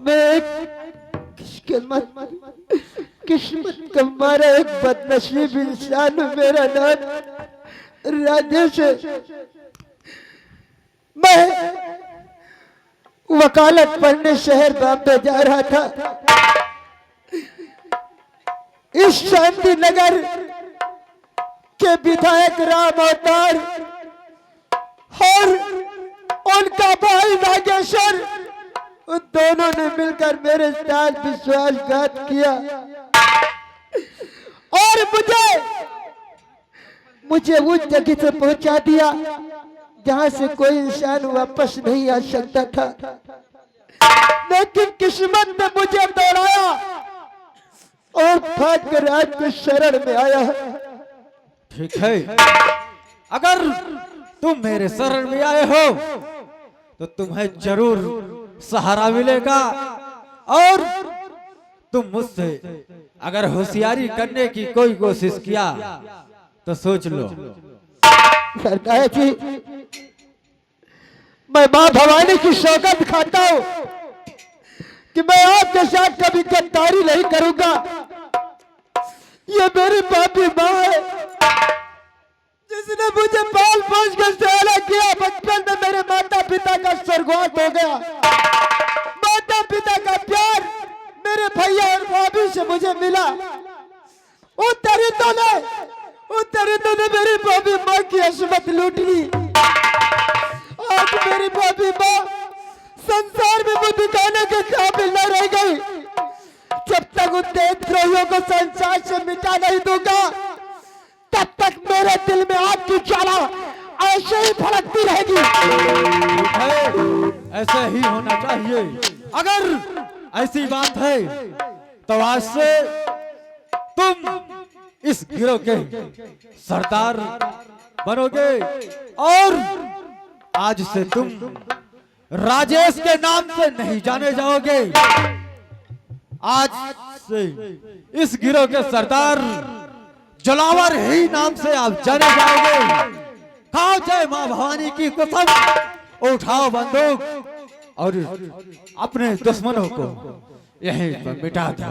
मैं किस्मत का मारा एक बदनसीब इंसान हूं। मेरा नाम राजेश है। मैं वकालत पढ़ने शहर बॉम्बे जा रहा था। इस शांति नगर के विधायक राम अवतार और उनका भाई नागेश्वर, उन दोनों ने मिलकर मेरे साथ विश्वासघात किया और मुझे उस जगह से पहुंचा दिया जहां से कोई इंसान वापस नहीं आ सकता था। लेकिन किस्मत ने मुझे दौड़ाया और भाग्य राज के शरण में आया। ठीक है, अगर तुम मेरे शरण में आए हो तो तुम्हें जरूर सहारा मिलेगा। और तुम मुझसे अगर होशियारी करने की कोई कोशिश किया तो सोच लो। सरकार जी, मैं मां भवानी की सौगंध खाता हूं कि मैं आपके साथ कभी गद्दारी नहीं करूंगा। ये मेरी पापी मां है जिसने मुझे पाल पोस कर सहारा किया। बचपन में मेरे माता पिता का स्वर्गवास हो गया। माता पिता का प्यार मेरे भैया और भाभी से मुझे मिला। उन दरिंदों ने मेरी भाभी माँ की असमत लूट ली। आज मेरी भाभी माँ संसार में मुंह दिखाने के काबिल न रह गई। जब तक उन देशद्रोहियों को संसार से मिटा नहीं दूंगा तब तक मेरे दिल में आग की ज्वाला ऐसे ही भड़कती रहेगी। ऐसे ही होना चाहिए। अगर ऐसी बात है तो आज से तुम इस गिरोह के सरदार बनोगे और आज से तुम राजेश के नाम से नहीं जाने जाओगे। आज से इस गिरोह के सरदार जलावर ही नाम से आप जाने जाओगे। खाओ जय मां भवानी की कसम, उठाओ बंदूक और अपने दुश्मनों को यहीं पर मिटा दो।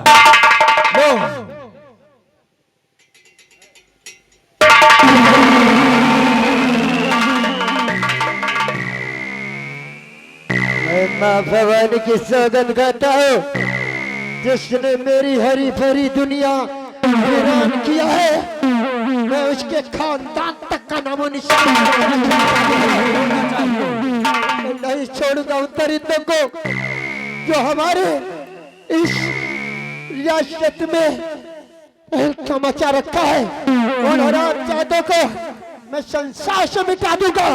मैं मां भवानी की सौगंध खाता हूँ जिसने मेरी हरी भरी दुनिया वीरान किया है। मैं उसके खानदान तक का नामो निशान नहीं छोड़ूंगा। उन दरिंदों को जो हमारे इस रियासत में मचा रखा है, उन हरामजादों को मैं संसार से मिटा दूंगा।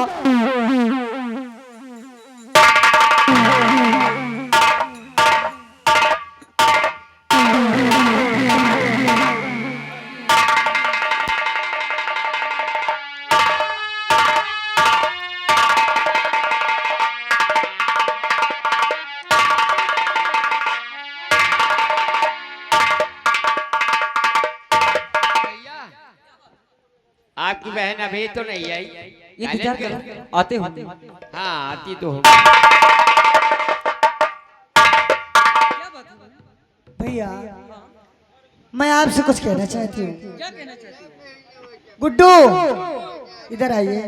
आपकी बहन अभी तो नहीं आई। ये इंतजार कर आते होंगे। हाँ आती तो हो। भैया मैं आपसे कुछ कहना चाहती हूँ। गुड्डू इधर आइए।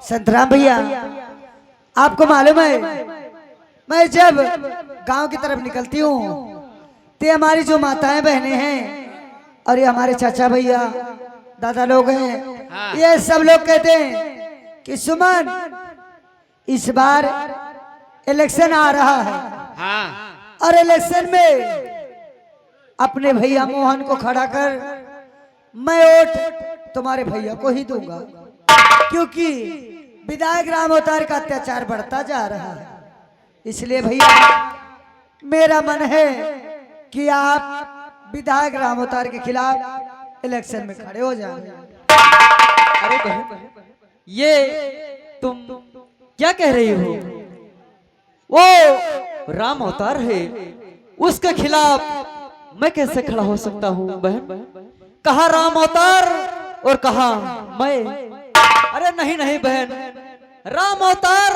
संतराम भैया, आपको मालूम है मैं जब गांव की तरफ निकलती हूँ तो हमारी जो माताएं बहनें हैं और ये हमारे चाचा भैया दादा लोग हैं, हाँ। ये सब लोग कहते हैं कि सुमन इस बार इलेक्शन आ रहा है। हाँ और इलेक्शन में अपने भैया मोहन को खड़ा कर मैं वोट तुम्हारे भैया को ही दूंगा, क्योंकि विधायक राम अवतार का अत्याचार बढ़ता जा रहा है। इसलिए भैया मेरा मन है कि आप विधायक राम अवतार के खिलाफ इलेक्शन में खड़े हो जाएं। अरे बहन, ये तुम क्या कह रही हो? वो राम अवतार है, उसके खिलाफ मैं कैसे खड़ा हो सकता हूँ बहन? कहा राम अवतार और कहा मैं। अरे नहीं नहीं बहन, राम अवतार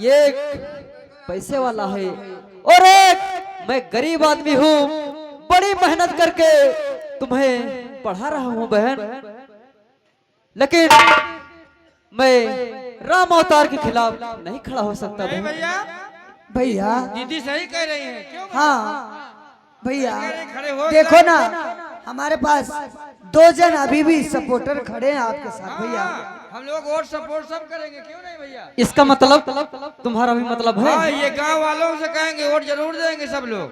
ये एक पैसे वाला है और एक मैं गरीब आदमी हूँ, बड़ी मेहनत करके तुम्हें पढ़ा रहा हूँ बहन, लेकिन मैं राम अवतार के खिलाफ नहीं खड़ा हो सकता नहीं बहन। भैया, भैया दीदी सही कह रही है। क्यों हाँ भैया खड़े हो देखो ना, हमारे पास 2 जन अभी भी सपोर्टर खड़े हैं आपके साथ भैया। हम लोग वोट सपोर्ट सब करेंगे, क्यों नहीं भैया? इसका मतलब तुम्हारा भी मतलब है? हाँ, ये गांव वालों से कहेंगे, वोट जरूर देंगे सब लोग।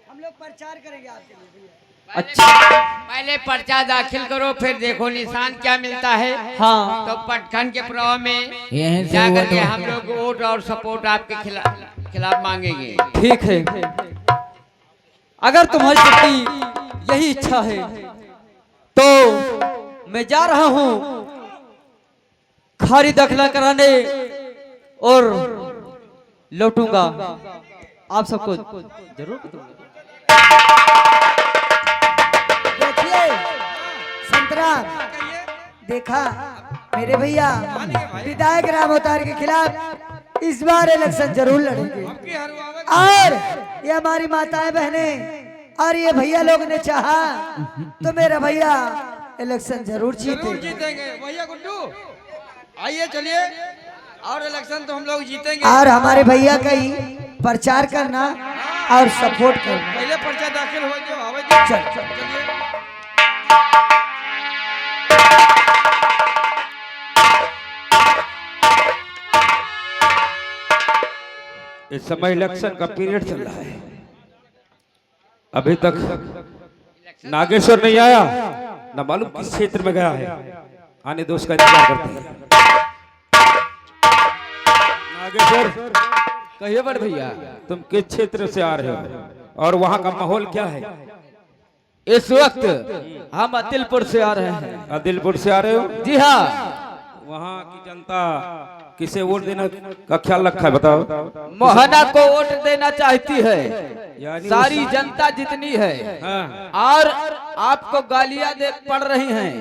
हम लोग प्रचार करेंगे आपके लिए भैया। अच्छा पहले पर्चा दाखिल करो, फिर देखो निशान क्या मिलता है। हाँ, तो पटखन के प्रभाव में जाकर के हम लोग वोट और सपोर्ट आपके खिलाफ मांगेंगे। ठीक है। अगर तुम्हारी सबकी यही इच्छा है तो मैं जा रहा हूँ खारी दाखिला कराने और लौटूंगा। आप सबको जरूर बताऊंगा। देखिए संतराम, देखा मेरे भैया विधायक राम अवतार के खिलाफ इस बार इलेक्शन जरूर लड़ेंगे, और ये हमारी माताएं बहनें और ये भैया लोग ने चाहा तो मेरा भैया इलेक्शन जरूर जीतेंगे भैया। गुड्डू आइए, चलिए, और इलेक्शन तो हम लोग जीतेंगे। और हमारे भैया का ही प्रचार करना और सपोर्ट करना। पहले पर्चा दाखिल हो जाओ। चल चलिए। इस समय इलेक्शन का पीरियड चल रहा है, अभी तक नागेश्वर नहीं आया, न मालूम किस क्षेत्र में गया है। आने दो, उसका इंतजार करते हैं। नागेश्वर, कहिए बड़े भैया, तुम किस क्षेत्र से आ रहे हो और वहाँ का माहौल क्या है? इस वक्त हम अतिलपुर से आ रहे हैं। आदिलपुर से आ रहे हो? जी हाँ। वहाँ की जनता किसे वोट देने का ख्याल रखा है, बताओ? मोहना को वोट देना चाहती है, यानी सारी जनता जितनी है। हाँ। और आपको गालियां दे पड़ रही हैं,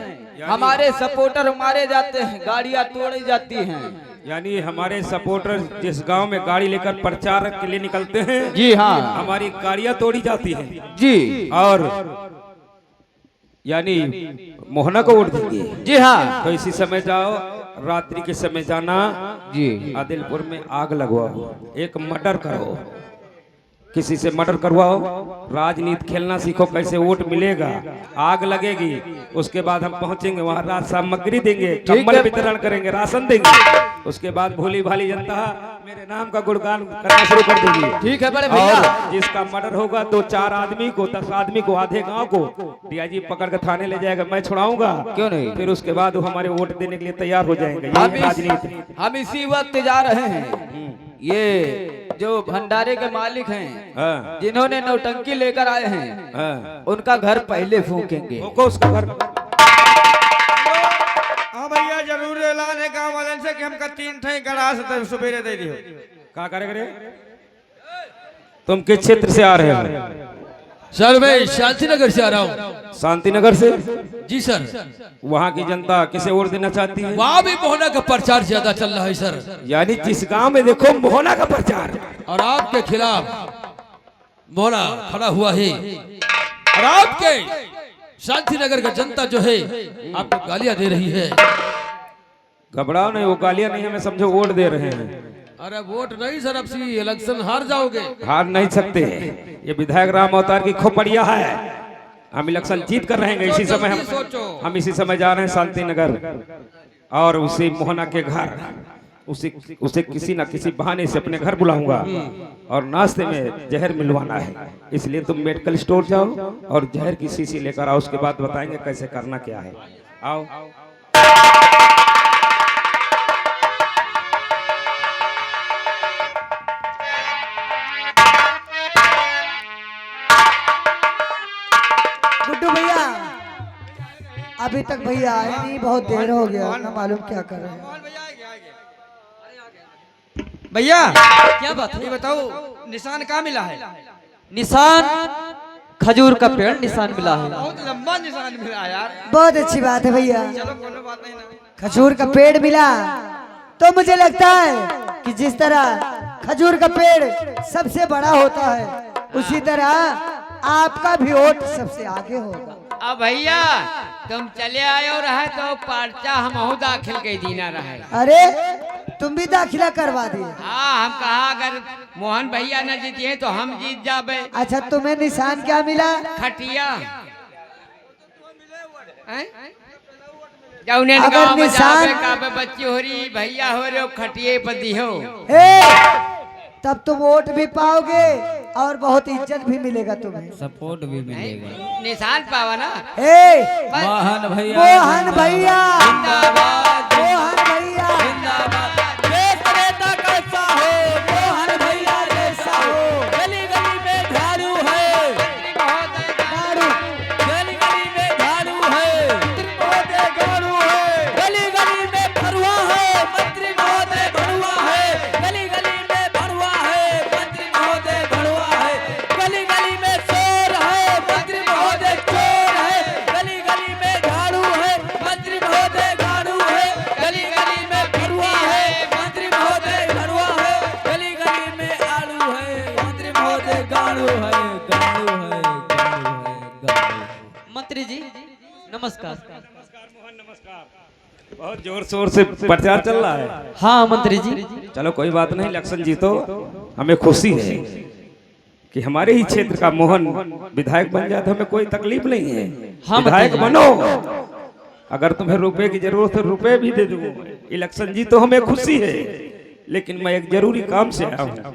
हमारे सपोर्टर मारे जाते हैं, गाड़ियां तोड़ी जाती हैं। यानी हमारे सपोर्टर जिस गांव में गाड़ी लेकर प्रचार के लिए निकलते हैं, जी हाँ, हमारी गाड़ियां तोड़ी जाती हैं। जी। और यानी मोहना को वोट देंगे? जी हाँ। तो इसी समय जाओ, रात्रि के समय जाना जी। आदिलपुर में आग लगवाओ, एक मर्डर करो, किसी से मर्डर करवाओ, राजनीति खेलना सीखो, कैसे वोट मिलेगा। आग लगेगी, उसके बाद हम पहुंचेंगे वहां, राज सामग्री देंगे, कंबल वितरण करेंगे, राशन देंगे। उसके बाद भोली भाली जनता मेरे नाम का गुणगान करना शुरू कर देगी। ठीक है बड़े भैया। और जिसका मर्डर होगा तो 4 आदमी को, 10 आदमी को, आधे गांव को डीआईजी पकड़ के थाने ले जाएगा, मैं छुड़ाऊंगा। क्यों नहीं? फिर उसके बाद वो हमारे वोट देने के लिए तैयार हो जाएंगे। यही राजनीति। हम इसी वक्त जा रहे हैं। ये जो भंडारे के मालिक हैं, हाँ। जिन्होंने नौटंकी लेकर आए हैं, हाँ। उनका घर पहले फूकेंगे। फूको उसका घर। हाँ भैया, जरूर ऐलान है गांव वाले से कि हमका 3 ठे गड़ास सुबेरे दे दियो। क्या करेंगे? तुम किस क्षेत्र से आ रहे हो? सर मैं शांति नगर से आ रहा हूँ। शांति नगर से? जी सर। वहाँ की जनता किसे वोट देना चाहती है? वहाँ भी मोहना का प्रचार ज्यादा चल रहा है सर, यानी जिस गांव में देखो मोहना का प्रचार, और आपके खिलाफ मोहना खड़ा हुआ है, और आपके शांति नगर का जनता जो है आपको गालियां दे रही है। घबराओ नहीं, वो गालियां नहीं, हमें समझो वोट दे रहे हैं। अरे वोट नहीं सर, अब सी इलेक्शन हार जाओगे। हार नहीं सकते, ये विधायक राम अवतार की खोपड़िया है। हम इलेक्शन जीत कर रहेंगे। इसी समय हम इसी समय जा रहे हैं शांति नगर, और उसी मोहना के घर, उसे किसी ना किसी बहाने से अपने घर बुलाऊंगा, और नाश्ते में जहर मिलवाना है। इसलिए तुम मेडिकल स्टोर जाओ और जहर की शीशी लेकर आओ, उसके बाद बताएंगे कैसे करना क्या है। आओ। गुड्डू भैया अभी तक भैया आए नहीं, बहुत देर हो गया, ना मालूम क्या कर रहे हैं। भैया क्या बात है? ये बताओ, निशान कहाँ मिला है? निशान खजूर का पेड़ निशान मिला है। बहुत लंबा निशान मिला है यार। बहुत अच्छी बात है भैया, चलो कोनो बात नहीं ना। खजूर का पेड़ मिला तो मुझे लगता है कि जिस तरह खजूर का पेड़ सबसे बड़ा होता है, उसी तरह आपका भी वोट सबसे आगे होगा। अब भैया तुम चले आयो रहे तो पर्चा हम दाखिल कर दीना रहे। अरे तुम भी दाखिला करवा दिए। हाँ, हम कहा अगर मोहन भैया न जीतिए तो हम जीत जाबे। अच्छा, तुम्हें निशान क्या मिला? खटिया। जौने अगर गाँव में निशान- जाबे काबे बच्ची हो रही भैया हो रहे हो खटिए पर दियो। तब तुम वोट भी पाओगे और बहुत इज्जत भी मिलेगा तुम्हें। सपोर्ट भी मिलेगा। निशान पावा ना। मोहन भैया मोहन भैया जिंदाबाद। मोहन भैया देश नेता कैसा हो, मोहन भैया जैसा हो। गली गली में झाड़ू है, मंत्री महोदय गाड़ू गली गली में झाड़ू है, गाड़ू है। गली गली में भरुआ है, मंत्री महोदय भरुआ है, गली गली में भरुआ है, मंत्री महोदय भरुआ है, गली गली में चोर है, मंत्री महोदय चोर है, गली गली में झाड़ू है, मंत्री महोदय झाड़ू है, गली गली में भरुआ है, मंत्री महोदय भरुआ है, गली गली में आलू है, मंत्री महोदय गाड़ू है, गाड़ू है, गाड़ू है, गाड़ू है। मंत्री जी नमस्कार। बहुत जोर शोर से प्रचार चल रहा है। हाँ मंत्री जी। चलो कोई बात नहीं, इलेक्शन जीतो, हमें खुशी है कि हमारे ही क्षेत्र का मोहन विधायक बन जाए तो हमें कोई तकलीफ नहीं है। हाँ, विधायक बताइए। बनो, अगर तुम्हें रुपए की जरूरत है रुपए भी दे दूंगा। इलेक्शन जीतो हमें खुशी है, लेकिन मैं एक जरूरी काम से आया हूँ।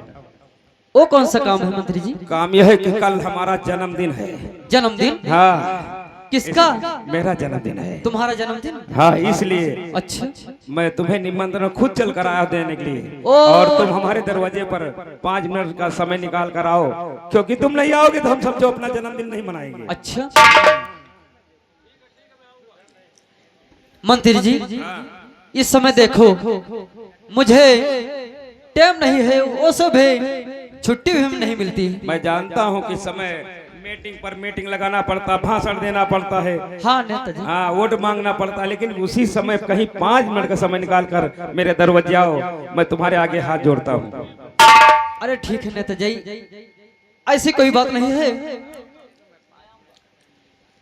वो कौन सा काम है मंत्री जी? काम यह है कि कल हमारा जन्मदिन है। जन्मदिन? हाँ, किसका? मेरा जन्मदिन है। तुम्हारा जन्मदिन? हाँ, इसलिए अच्छा। मैं तुम्हें निमंत्रण खुद चल कर आया देने के लिए, ओ। और तुम हमारे दरवाजे पर 5 मिनट का समय निकाल कर आओ, क्योंकि तुम नहीं आओगे तो हम समझो अपना जन्मदिन नहीं मनाएंगे। अच्छा मंत्री जी, इस समय देखो मुझे टाइम नहीं है, वो सब है, छुट्टी भी नहीं मिलती। मैं जानता हूँ कि समय मीटिंग पर मीटिंग लगाना पड़ता, भाषण देना पड़ता है, हाँ नेता जी। हाँ वोट मांगना पड़ता है, लेकिन उसी समय कहीं 5 मिनट का समय निकाल कर मेरे दरवाजे आओ, मैं तुम्हारे आगे हाथ जोड़ता हूँ। अरे ठीक है नेता जी, ऐसी कोई बात नहीं है।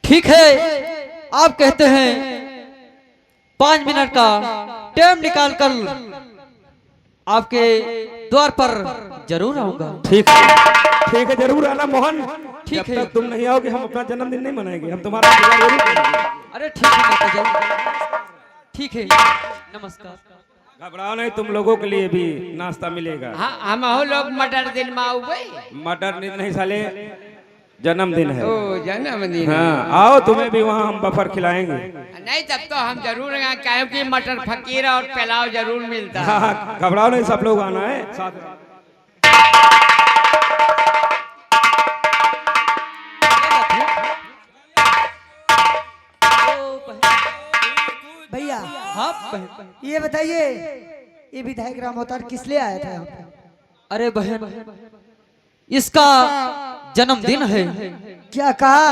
ठीक है, आप कहते हैं 5 मिनट का टाइम निकाल कर आपके द्वार पर जरूर आऊंगा। ठीक है, जरूर आना मोहन। ठीक जब है। तक तुम नहीं आओगे हम अपना जन्मदिन नहीं मनाएंगे, हम तुम्हारा इंतजार जरूर करेंगे। अरे ठीक है नेता जी, ठीक है, नमस्कार। घबराओ नहीं, तुम लोगों के लिए भी नाश्ता मिलेगा। हाँ, हम हो लोग मटर दिन में आऊबे। मटर नहीं साले, जन्मदिन है। ओ जन्मदिन। हाँ, आओ, तुम्हें भी वहाँ हम बफर खिलाएंगे। नहीं तब तो हम जरूर आएंगे, क्योंकि मटर फकीर और पुलाव जरूर मिलता हाँ है। हाँ, घबराओ नहीं, सब लोग आना है साथ में। भैया हाँ बहन। ये बताइए, ये विधायक राम अवतार किस लिए आया था यहाँ पे? अरे बहन, इसका जन्मदिन है। क्या कहा?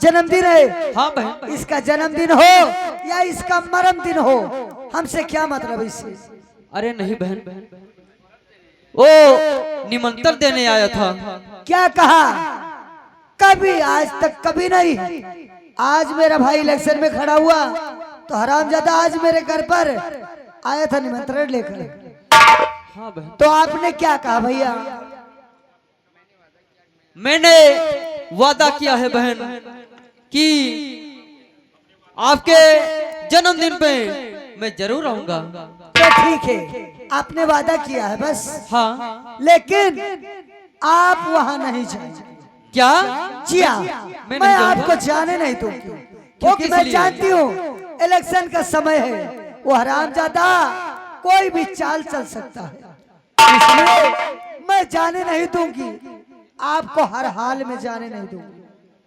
जन्मदिन है? हाँ बहन। इसका जन्मदिन हो या इसका मरम दिन हो, हमसे क्या मतलब इससे? अरे नहीं बहन, वो निमंत्रण देने आया था। क्या कहा? कभी, आज तक कभी नहीं। आज मेरा भाई इलेक्शन में खड़ा हुआ तो हरामजादा आज मेरे घर पर आया था निमंत्रण लेकर। हाँ बहन। तो आपने क्या कहा भैया? मैंने वादा किया है बहन कि आपके जन्मदिन पे मैं जरूर आऊंगा। तो ठीक है, आपने वादा किया है बस। हाँ। लेकिन आप वहां नहीं जाएंगे। क्या? जी हाँ, मैं मैं नहीं जाऊंगा। आपको जाने नहीं दूंगी, क्योंकि किस मैं लिए? जानती हूँ इलेक्शन का समय है, वो हरामजादा कोई भी चाल चल सकता है, इसलिए मैं जाने नहीं दूंगी, आपको हर हाल में जाने नहीं दूंगी।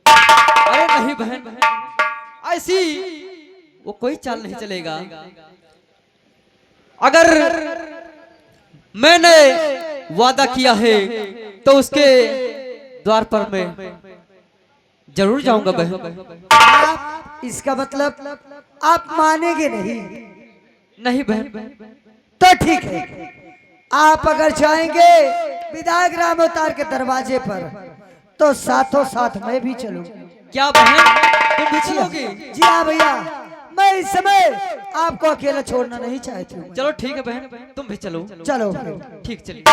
अरे नहीं बहन, ऐसी वो कोई चाल नहीं चलेगा। अगर मैंने वादा किया है तो उसके द्वार पर मैं जरूर जाऊंगा बहन। आप, इसका मतलब आप मानेंगे नहीं? नहीं बहन। तो ठीक है, आप अगर जाएंगे विधायक राम अवतार के दरवाजे पर तो साथों साथ मैं भी चलूं। क्या बहन तुम भी चलोगी? जी हाँ भैया, मैं इस समय आपको अकेला छोड़ना नहीं चाहती हूँ। चलो ठीक है बहन, तुम भी चलो। चलो फिर। ठीक, चलिए।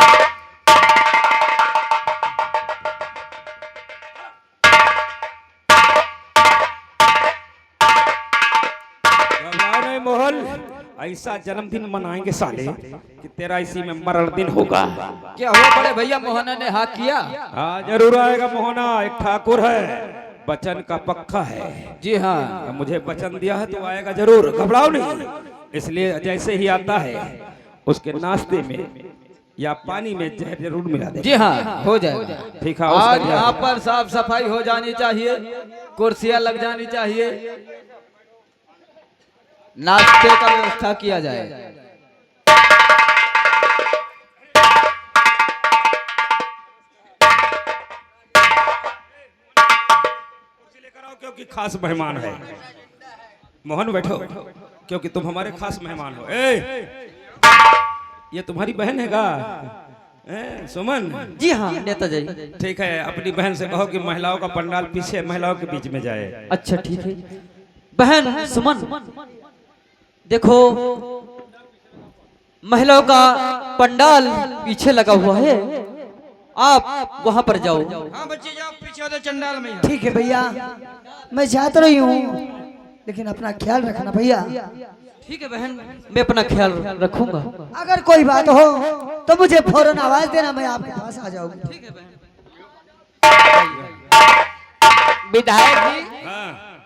नहीं मोहन, ऐसा जन्मदिन मनाएंगे साले कि तेरा इसी में मरण दिन होगा। क्या हुआ बड़े भैया, मोहना ने हाँ किया? हाँ जरूर आएगा मोहना, एक ठाकुर है, वचन का पक्का है। जी हाँ, मुझे वचन दिया है तो आएगा जरूर, घबराओ नहीं। इसलिए जैसे ही आता है उसके नाश्ते में या पानी में जहर जरूर मिला दे। जी हाँ, हो जाएगा। ठीक है। आज यहाँ पर साफ सफाई हो जानी चाहिए, कुर्सियाँ लग जानी चाहिए, नाश्ते का व्यवस्था किया जाए। क्योंकि खास मेहमान है। मोहन बैठो, क्योंकि तुम हमारे खास मेहमान हो। ए, ये तुम्हारी बहन है का? सुमन? जी हाँ नेताजी। ठीक है, अपनी बहन से कहो कि महिलाओं का पंडाल पीछे महिलाओं के बीच में जाए। अच्छा ठीक है। बहन सुमन, देखो महिलाओं का पंडाल पीछे लगा हुआ है, आप वहां पर जाओ। हाँ बच्चे जाओ पीछे वाले चंडाल में। ठीक है भैया, मैं जाता रही हूँ, लेकिन अपना ख्याल रखना भैया। ठीक है बहन, मैं अपना ख्याल रखूंगा। अगर कोई बात हो तो मुझे फौरन आवाज देना, मैं आपके पास आ जाऊंगा। ठीक है बहन। विधायक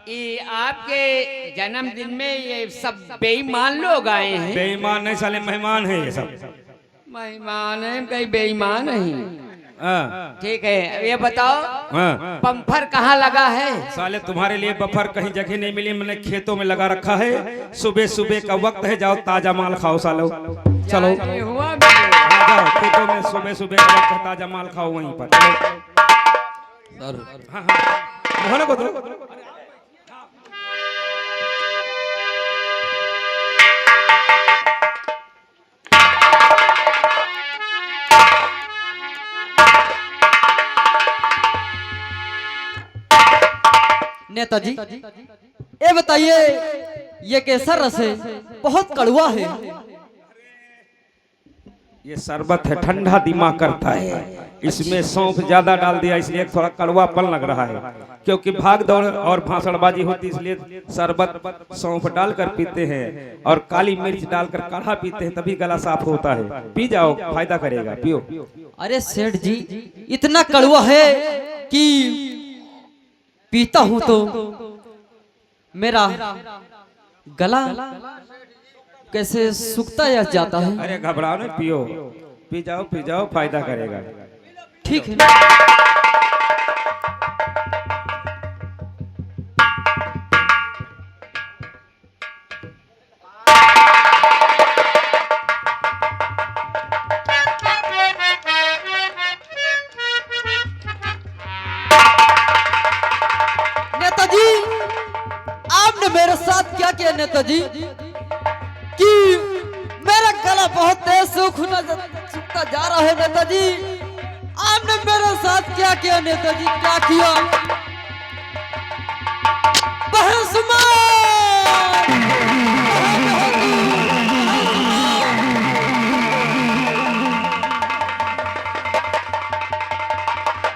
जी, ये आपके जन्मदिन में ये सब बेईमान लोग आए हैं। बेईमान नहीं साले, मेहमान है ये सब। मेहमान है, कहीं बेईमान नहीं। हाँ। ठीक है, ये बताओ हाँ। पंफर कहाँ लगा है? साले तुम्हारे लिए बफर कहीं जगह नहीं मिली, मैंने खेतों में लगा रखा है। सुबह सुबह का वक्त है, जाओ ताजा माल खाओ सालो। चलो ये हुआ जाओ खेतों में, सुबह सुबह का वक्त है, ताजा माल खाओ वहीं पर। चलो। हाँ हाँ, मोहन को दो। नेताजी ये बताइए, ये कैसा रस है? बहुत कड़वा है। ये शरबत है, ठंडा दिमाग करता है। इसमें सौंफ ज्यादा डाल दिया इसलिए थोड़ा कड़वापन लग रहा है, क्योंकि भाग दौड़ और भाषणबाजी होती इसलिए शरबत सौंफ डालकर पीते हैं और काली मिर्च डालकर काढ़ा पीते हैं, तभी गला साफ होता है। पी जाओ, फायदा करेगा, पियो। अरे सेठ जी, इतना कड़वा है कि पीता हूं तो मेरा गला कैसे सूखता या जाता है। अरे घबराओ नहीं, पियो, पी जाओ, फायदा करेगा। ठीक है। नेताजी, आपने मेरे साथ क्या किया नेताजी कि मेरा गला बहुत तेज सूखता जा रहा है। नेताजी आपने मेरे साथ क्या किया? नेताजी क्या किया? बहन सुमन,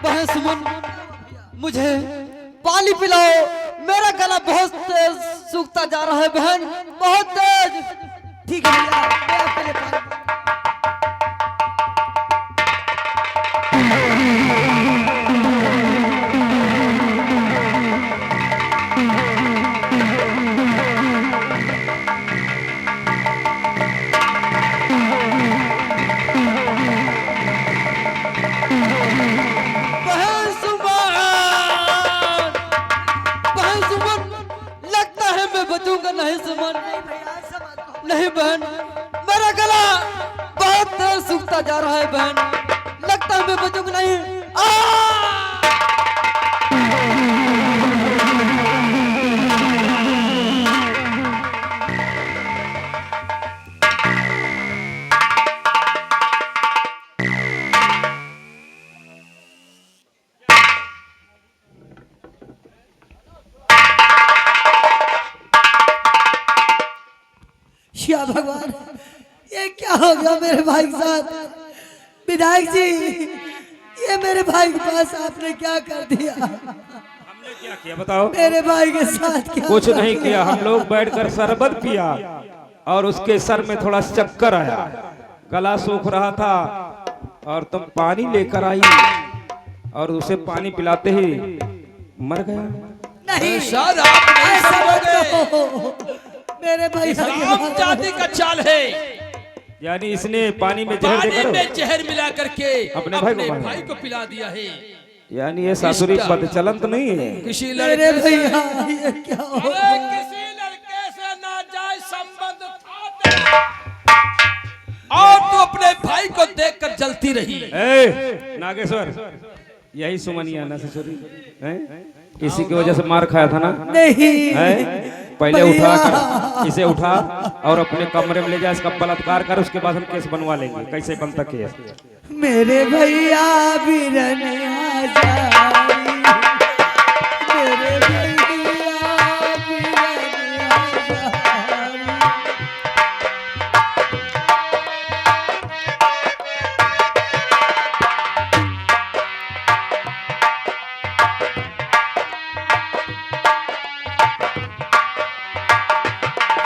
बहन सुमन, मुझे पानी पिलाओ, मेरा गला बहुत तेज सूखता जा रहा है। बहन बहुत तेज। ठीक है भैया, मैं आपके लिए पानी- बहन सुमन, बहन सुमन, लगता है मैं बचूंगा नहीं। सुमन नहीं बहन, मेरा गला बहुत तेज सूखता जा रहा है। बहन लगता है मैं बचूंगा नहीं। हो गया मेरे भाई के साथ? विधायक जी, ये मेरे भाई के पास आपने क्या कर दिया? हमने क्या किया बताओ? मेरे भाई के साथ क्या? कुछ नहीं किया, हम लोग बैठकर शरबत पिया और उसके सर में थोड़ा चक्कर आया, गला सूख रहा था और तुम पानी लेकर आई और उसे पानी पिलाते ही मर गया। नहीं, शायद आप नहीं ऐसा मत समझोगे। कहो। मेरे भाई इस्लाम जाति का चाल है, यानी इसने पानी में जहर पानी देकर में जहर मिला करके अपने अपने भाई को भाई को पिला दिया है। यानी ये सासुरी पद चलन तो नहीं है। किसी मेरे लड़के से भैया ये क्या हो? अरे किसी लड़के से नाजायज संबंध था तेरा, और तू अपने भाई को देखकर जलती रही। ए, नागेश्वर, यही सुमनिया ना ससुरी हैं? इसी की वजह से मार खाया था ना? नहीं हैं? पहले उठा कर इसे उठा और अपने कमरे में ले जा, इसका बलात्कार कर, उसके बाद हम केस बनवा लेंगे। कैसे बनता केस? मेरे भैया बिरन आजारी, मेरे भैया बिरन आजारी।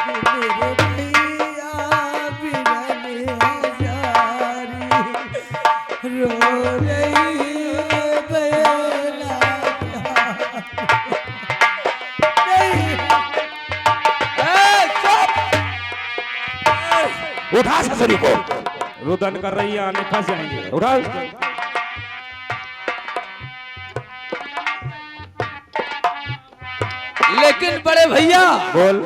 मेरे भैया बिरन आजारी, रो रही है बेला नहीं। उठा ससुरी को, रुदन कर रही है, आने फंस जाएंगे। उठा। लेकिन बड़े भैया, बोल।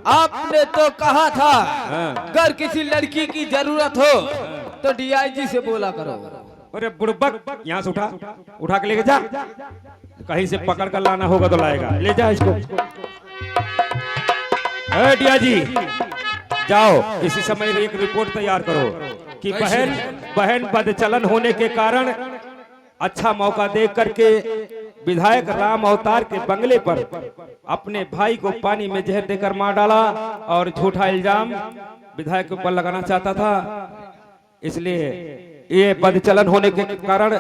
आपने तो कहा था हाँ। अगर किसी लड़की की जरूरत हो तो डीआईजी से बोला करो। अरे बुड़बक, यहाँ से उठा, उठा के लेके जा, कहीं से पकड़ कर लाना होगा तो लाएगा। ले जा इसको। डिया जी जाओ, इसी समय एक रिपोर्ट तैयार करो कि बहन बदचलन होने के कारण अच्छा मौका देख करके विधायक राम अवतार के बंगले पर अपने भाई को पानी में जहर देकर मार डाला और झूठा इल्जाम विधायक के ऊपर लगाना चाहता था। इसलिए ये बदचलन होने के कारण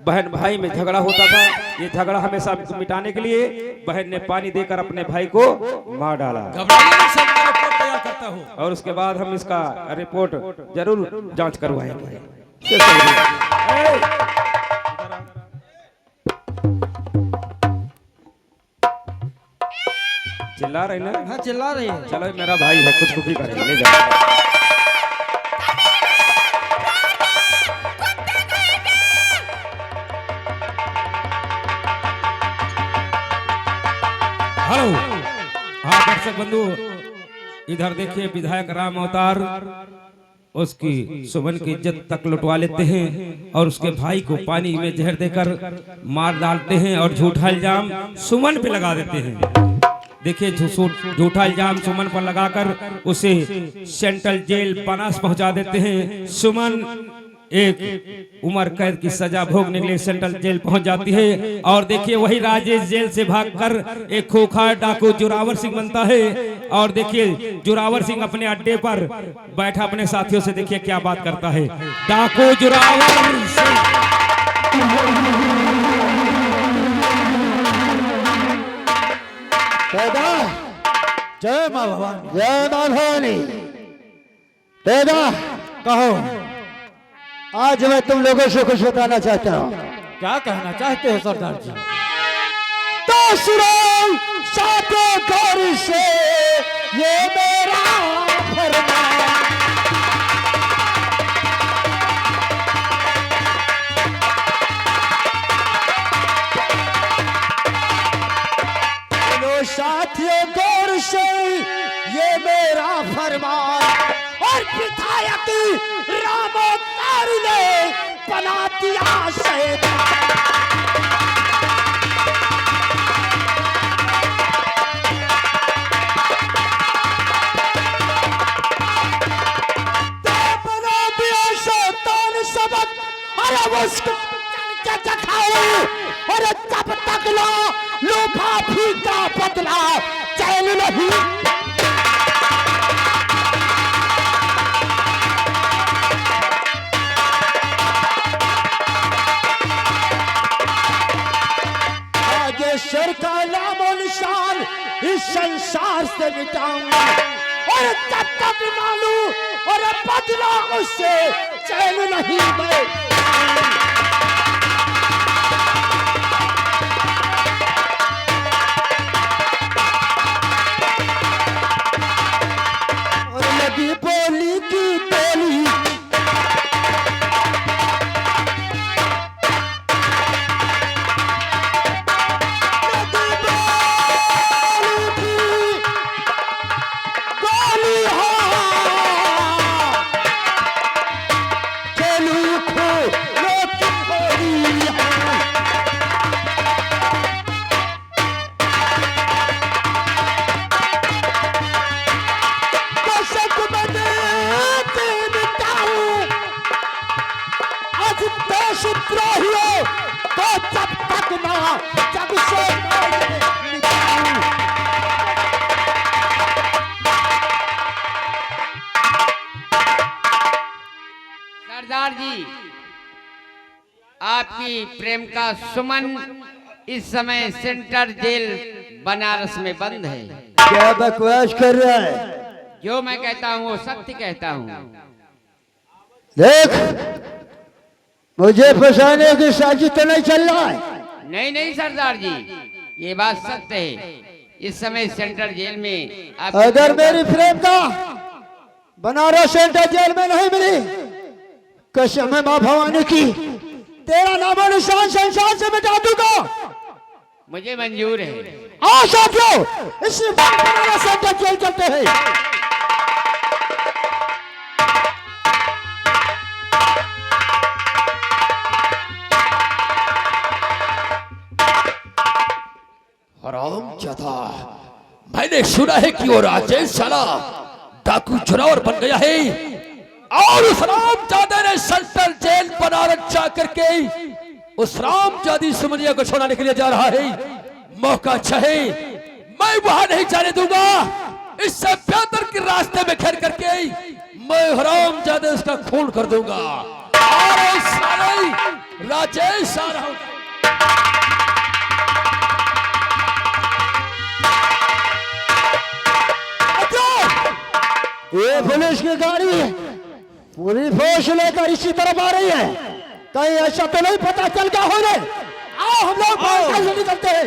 बहन भाई में झगड़ा होता था। ये झगड़ा हमेशा मिटाने के लिए बहन ने पानी देकर अपने भाई को मार डाला। घबराइए नहीं, सब मैं रिपोर्ट तैयार करता हूँ। और उसके बाद हम इसका रिपोर्ट जरूर जांच करवाएंगे। चिल्ला रहे ना? हाँ चिल्ला रही है। चलो मेरा भाई है, कुछ कुकी करेंगे, ले जाओ। हेलो, हाँ दर्शक बंधु, इधर देखिए विधायक राम अवतार उसकी सुमन की इज्जत तक लुटवा लेते हैं और उसके भाई को पानी में जहर देकर मार डालते हैं और झूठा इल्जाम सुमन पे लगा देते हैं। देखिए झूठा इल्जाम सुमन पर लगाकर उसे सेंट्रल जेल पनास पहुंचा देते हैं। सुमन एक उम्र कैद की सजा भोगने के लिए सेंट्रल जेल पहुंच जाती है। और देखिए वही राजेश जेल से भागकर एक खोखा डाकू जोरावर सिंह बनता है। और देखिए जोरावर सिंह अपने अड्डे पर बैठा अपने साथियों से देखिए क्या बात करता है। डाकू जोरावर सिंह। जय माँ भवानी। जय मां भवानी। दादा कहो, आज मैं तुम लोगों से कुछ बताना चाहता हूँ। क्या कहना चाहते हो सरदार जी? तो सुनो साथे गौर से ये मेरा फरमान। सुनो साथियों गौर से ये मेरा फरमान, और विधायक राम अवतार ने बना दिया शैतान। सबक अरे उसको चल के दिखाओ, और तब तक लो लूफा फीका बदला चैन नहीं। राजेश्वर का नामो निशान इस संसार से मिटाऊंगा और तब तक मालूम और बदला उससे चैन नहीं मैं और लगी बोली की टोली सरदार जी, आपकी प्रेम का सुमन इस समय सेंट्रल जेल बनारस में बंद है। क्या बकवास कर रहा है? जो मैं कहता हूँ वो सत्य कहता हूँ। देख, मुझे फंसाने की साजिश तो नहीं चल रहा है। नहीं नहीं सरदार जी, ये बात सत्य है। इस समय सेंट्रल जेल में अगर मेरी प्रेम का बनारस सेंट्रल जेल में नहीं मिली, कसम है मां भवानी की, तेरा नामो निशान संसार से मिटा दूंगा। मुझे मंजूर है। आओ साथियों, इसी बात बनारस सेंट्रल जेल चलते हैं। हरामजादा, मैंने सुना है कि वो राजेश साला डाकू चोर बन गया है और उस रामजादा ने सेंट्रल जेल बनारस जाकर के उस रामजादी सुमनिया को छोड़ाने के लिए जा रहा है। मौका चाहे मैं वहां नहीं जाने दूंगा। इससे बेहतर के रास्ते में घेर करके मैं हरामजादा उसका खून कर दूंगा। और सारे राजेश सारा ये पुलिस की गाड़ी पूरी फोर्स लेकर इसी तरफ आ रही है। कहीं ऐसा तो नहीं पता चल गया हो रहे? आओ हम लोग बाहर से निकलते हैं।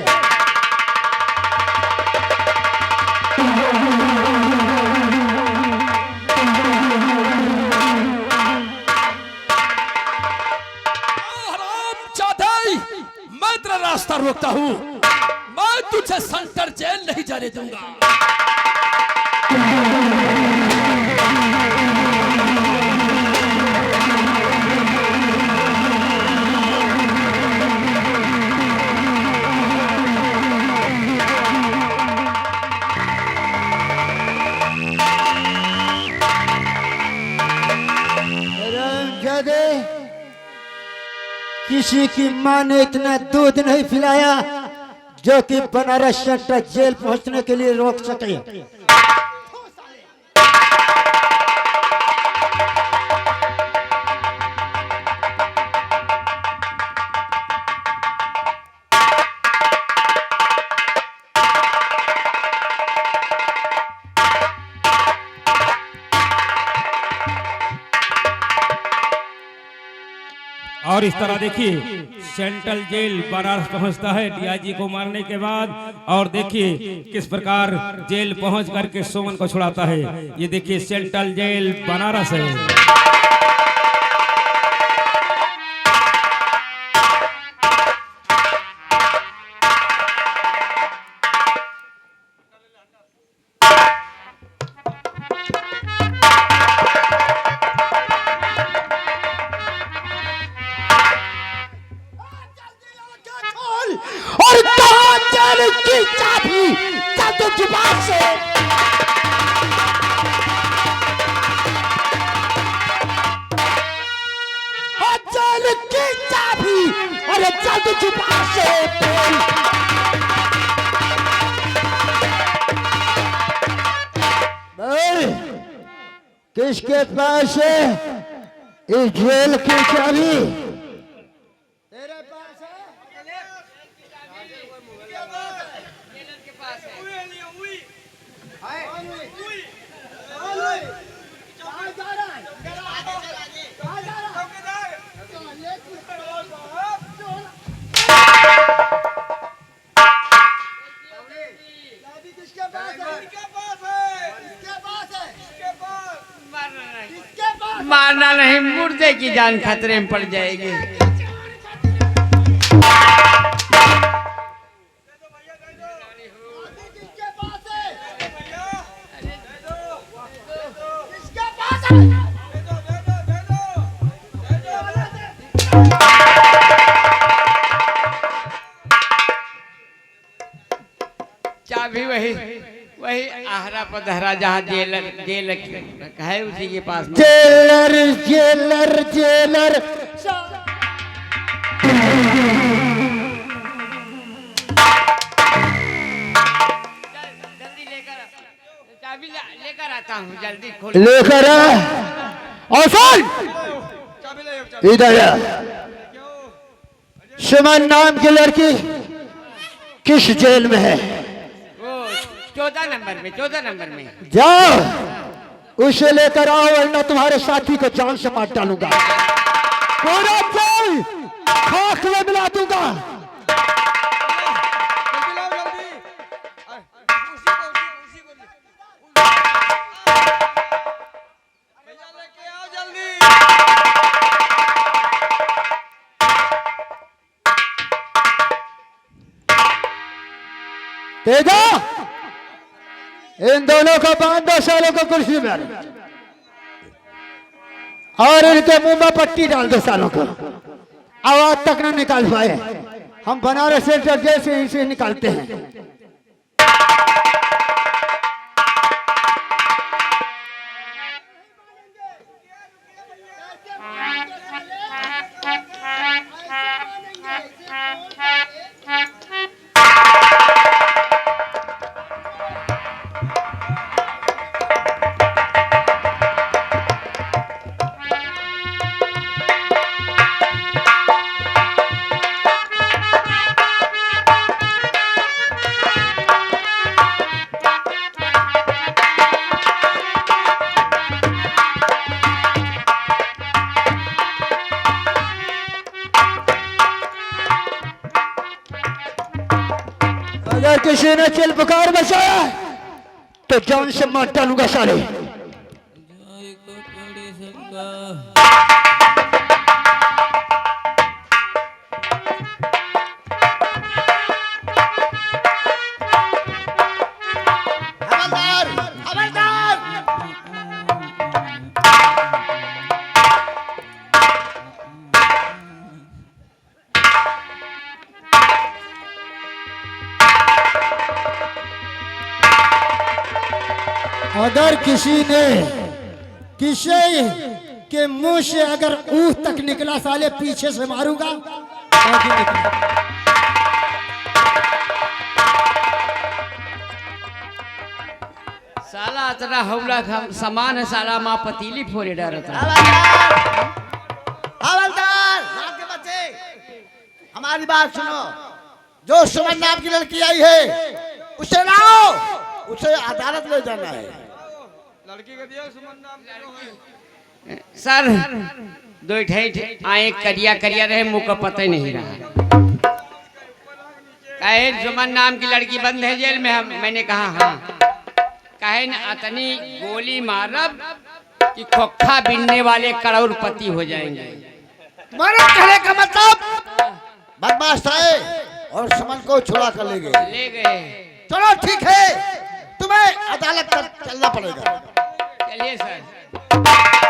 मैं तेरा रास्ता रोकता हूँ। मैं तुझे सेंट्रल जेल नहीं जाने दूंगा। किसी की मां ने इतना दूध नहीं पिलाया जो कि बनारस सेंट्रल जेल पहुंचने के लिए रोक सके। और इस तरह देखिए सेंट्रल जेल बनारस पहुंचता है डीआईजी को मारने के बाद। और देखिए किस प्रकार जेल पहुंच करके सुमन को छुड़ाता है। ये देखिए सेंट्रल जेल बनारस है। और कहा जेल की चाबी जादू जुबान से। और जेल की चाबी और जादू जुबान से। किसके पास है इस जेल की चाबी? तेरे मारना नहीं, मुर्दे की जान खतरे में पड़ जाएगी। चाबी वही वही आहरा पधरा जहाँ जेल जेल है उसी के पास में। जेलर जेलर जेलर जल्दी लेकर चाबी लेकर आता हूँ, जल्दी खोल। लेकर आ और सुन इधर आ। सुमन नाम की लड़की किस जेल में है? वो 14 नंबर में, 14 नंबर में। जाओ उसे लेकर आओ, वरना तुम्हारे साथी को जान से मार डालूंगा। पूरा जेल खाक में मिला दूंगा। तेजा इन दोनों को बांध दो, सालों को कुर्सी में, और इनके मुंह में पट्टी डाल दो सालों को, आवाज तक न निकाल पाए। हम बनारस सेंट्रल जेल से इसे निकालते हैं। अगर किसी ने चिल पुकार बचाया तो जान से मार डालूंगा साले। अगर किसी ने किसी के मुंह से अगर ऊह तक निकला साले पीछे से मारूंगा। साला इतना हौला सामान है, साला माँ पतीली फोड़े डरता। हवलदार रात के बच्चे हमारी बात सुनो। जो सुमन नाम की लड़की आई है उसे लाओ, उसे अदालत ले जाना है। लड़की के दिया सुमन नाम के सर दो ठे आए करिया करिया रहे, मुंह का पता ही नहीं रहा। कहे सुमन नाम की लड़की बंद है जेल में। मैंने कहा हाँ। कहे न अतनी गोली मारब कि खोखा बिनने वाले करोड़पति हो जाएंगे। तुम्हारे कहने का मतलब बदमाश आए और सुमन को छुड़ा कर ले गए। ले गए। चलो ठीक है, तुम्हें अदालत तक चलना पड़ेगा। चलिए सर।